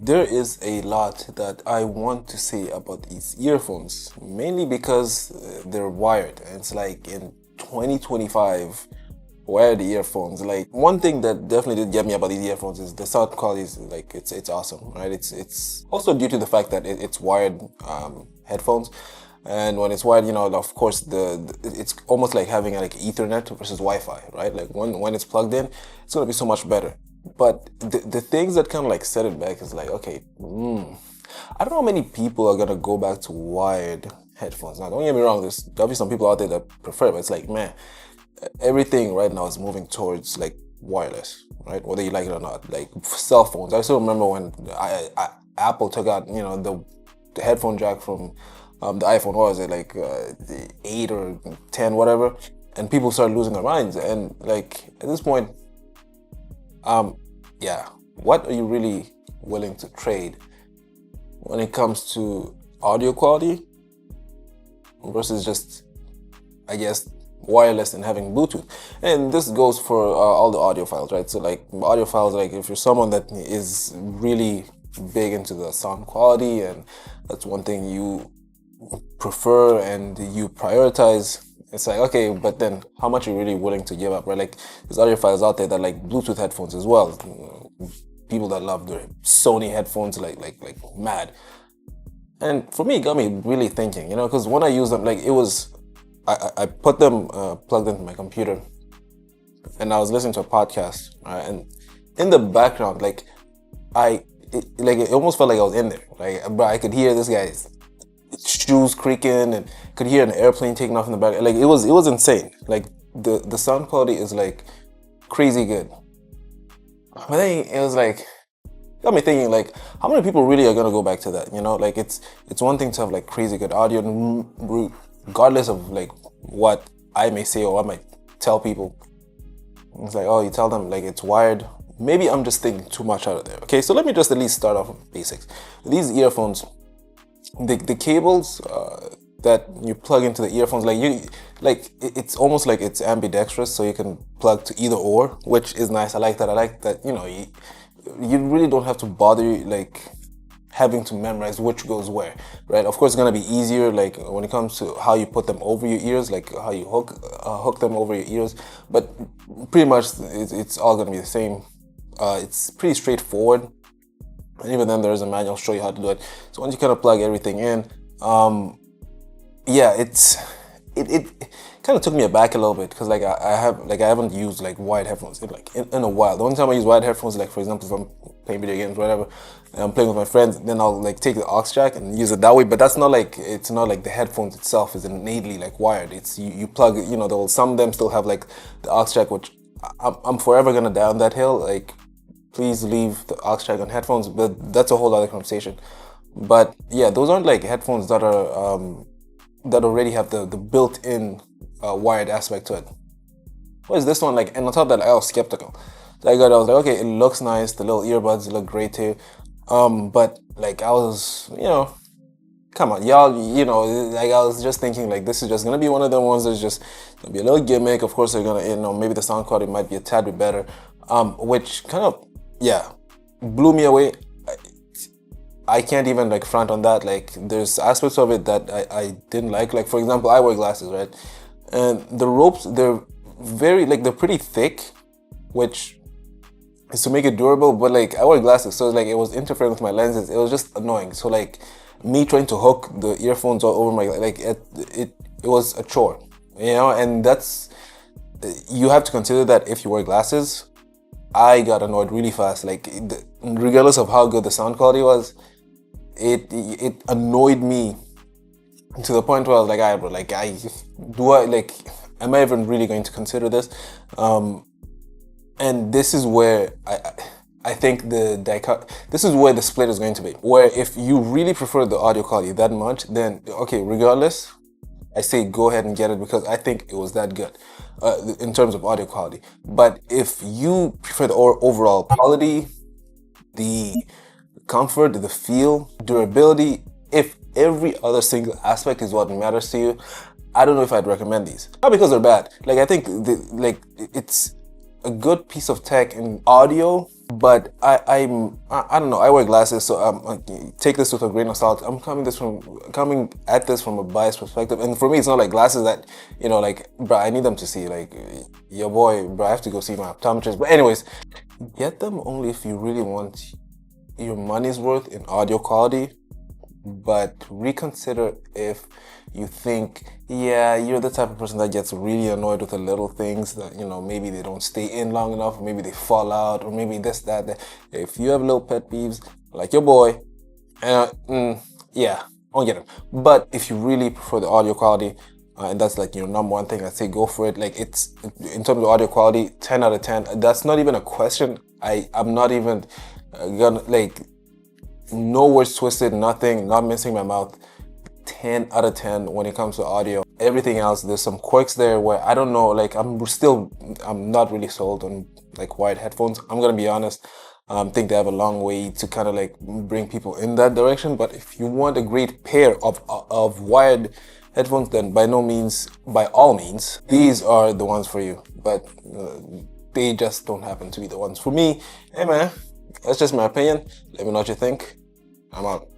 There is a lot that I want to say about these earphones, mainly because they're wired. And it's like in 2025, wired earphones. Like one thing that definitely did get me about these earphones is the sound quality is like it's awesome, right? It's also due to the fact that it's wired headphones. And when it's wired, of course, it's almost like having like Ethernet versus Wi-Fi, right? Like when it's plugged in, it's gonna be so much better. But the things that kind of like set it back is like, okay, I don't know how many people are gonna go back to wired headphones. Now, don't get me wrong, there's definitely some people out there that prefer it, but it's like, man, everything right now is moving towards like wireless, right? Whether you like it or not. Like cell phones. I still remember when Apple took out, the headphone jack from the iPhone. What was it, like the 8 or 10, whatever? And people started losing their minds. And like at this point, yeah, what are you really willing to trade when it comes to audio quality versus just, I guess, wireless and having Bluetooth? And this goes for all the audiophiles, right? So like audiophiles, like if you're someone that is really big into the sound quality and that's one thing you prefer and you prioritize, it's like, okay, but then how much are you really willing to give up, right? Like there's audiophiles out there that like Bluetooth headphones as well. People that love their Sony headphones like mad. And for me, it got me really thinking, because when I use them, like it was, I put them plugged into my computer and I was listening to a podcast, right? And in the background, like it almost felt like I was in there. Like, bro, I could hear this guy's shoes creaking and could hear an airplane taking off in the back. Like it was insane. Like the sound quality is like crazy good. But then it was like, got me thinking, like, how many people really are gonna go back to that? Like it's one thing to have like crazy good audio, regardless of like what I may say or what I might tell people. It's like, oh, you tell them like it's wired. Maybe I'm just thinking too much out of there. Okay, so let me just at least start off with basics. These earphones, the cables that you plug into the earphones, it's almost like it's ambidextrous, so you can plug to either or, which is nice. I like that. I like that. You really don't have to bother like having to memorize which goes where, right? Of course, it's gonna be easier like when it comes to how you put them over your ears, like how you hook them over your ears. But pretty much it's all gonna be the same. It's pretty straightforward. And even then, there's a manual show you how to do it. So once you kind of plug everything in, yeah, it kind of took me aback a little bit because like I haven't used like wired headphones in a while. The only time I use wired headphones, like for example, if I'm playing video games, whatever, and I'm playing with my friends, then I'll like take the aux jack and use it that way. But that's not like it's not like the headphones itself is innately like wired. It's you plug it. Some of them still have like the aux jack, which I'm forever gonna die on that hill. Like, please leave the aux jack on headphones, but that's a whole other conversation. But yeah, those aren't like headphones that are that already have the built-in wired aspect to it. What is this one like? And on top of that, I was skeptical. So I was like, okay, it looks nice. The little earbuds look great too. But like I was, come on, y'all, like I was just thinking like this is just gonna be one of the ones that's just gonna be a little gimmick. Of course, they're gonna, maybe the sound quality might be a tad bit better. Which kind of, yeah, blew me away. I can't even like front on that. Like there's aspects of it that I didn't like. Like for example, I wear glasses, right? And the ropes, they're pretty thick, which is to make it durable, but like I wear glasses, so like it was interfering with my lenses. It was just annoying. So like me trying to hook the earphones all over my, like it was a chore, and that's, you have to consider that if you wear glasses. I got annoyed really fast. Like regardless of how good the sound quality was, it annoyed me to the point where I was like, bro, like am I even really going to consider this? And this is where I think this is where the split is going to be. Where if you really prefer the audio quality that much, then okay, regardless, I say go ahead and get it because I think it was that good in terms of audio quality. But if you prefer the overall quality, the comfort, the feel, durability, if every other single aspect is what matters to you, I don't know if I'd recommend these. Not because they're bad. Like I think it's a good piece of tech in audio But I don't know. I wear glasses, so take this with a grain of salt. I'm coming at this from a biased perspective, and for me, it's not like glasses that, you know, like, bro, I need them to see. Like, your boy, bro, I have to go see my optometrist. But anyways, get them only if you really want your money's worth in audio quality. But reconsider if you think, yeah, you're the type of person that gets really annoyed with the little things that, you know, maybe they don't stay in long enough, or maybe they fall out, or maybe this, that. If you have little pet peeves, like your boy, yeah, I'll get them. But if you really prefer the audio quality, and that's like your number one thing, I'd say go for it. Like, it's, in terms of audio quality, 10 out of 10. That's not even a question. I'm not even gonna, like, no words twisted, nothing, not missing my mouth. 10 out of 10 when it comes to audio. Everything else, there's some quirks there where I don't know, like, I'm not really sold on like wired headphones. I'm gonna be honest. I think they have a long way to kind of like bring people in that direction. But if you want a great pair of wired headphones, then by all means, these are the ones for you. But they just don't happen to be the ones for me. Hey man, that's just my opinion. Let me know what you think. I'm out.